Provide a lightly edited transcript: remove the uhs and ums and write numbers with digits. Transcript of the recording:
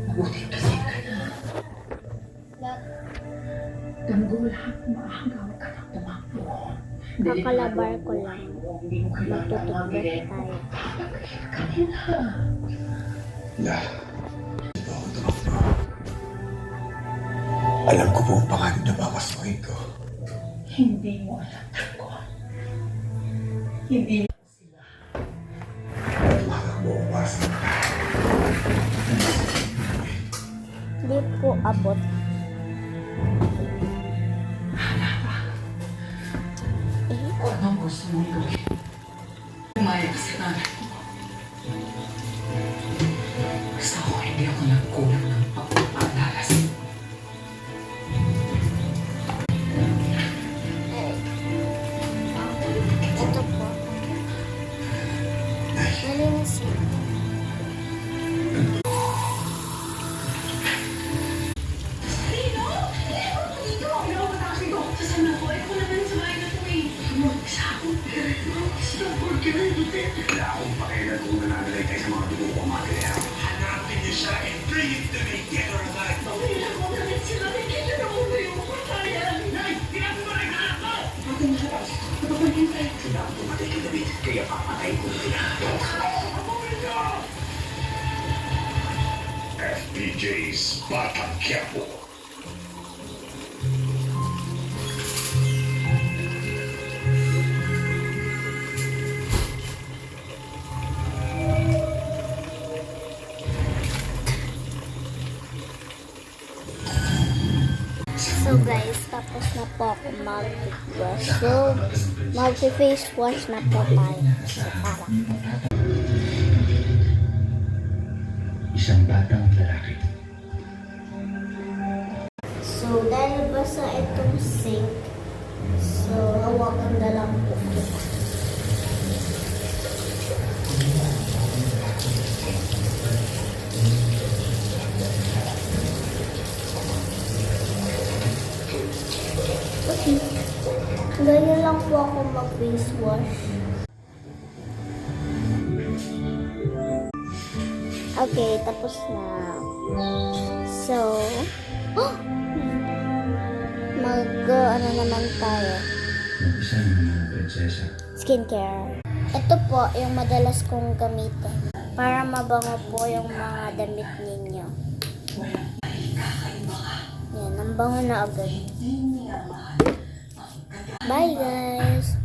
Mabuti kasi ka na. Tanggol ha, maahagaw ka na tumakbo. Kakalabar ko lang. Magtututbrush tayo. Kanina. Ako tumakbo. Alam ko po ang panganib na papasukin ko. Hindi mo alam, Tanggol. Hindi mo sila. Tumakbo ako para sa mga. Hindi po abot. Kung anong gusto mong gawin, umayag ka sa nanay mo. Basta ako hindi ako nagkulang ng pagpapaalala sa iyo. Ito po. Malinis yun. Wala akong pakialam kung nananalay tayo sa mga dugo ko mga kaya. Hanapin niyo siya and bring it to me, dead or alive. Pawila ko na rin sila. Nakikita na ulo yung patayan. Nay! Tinapo mo na yung hanap mo! Bakit nakalabas? Kapapagintay. Sila ang pumatay kay David, kaya papatay ko na sila. FPJ's Batang Quiapo. So guys, tapos na po ako mag-brush. So, mag-face wash na po tayo. So, para. Isang batang lalaki. So, dahil basa itong sink, so, hawakan na lang po kita. Okay. Ganyan lang po ako mag-face wash. Okay, tapos na. So, ano naman tayo? Mag-isa naman mga prinsesa. Skincare. Ito po yung madalas kong gamitin para mabango po yung mga damit ninyo. Yan, ang bango na agad. Bye guys!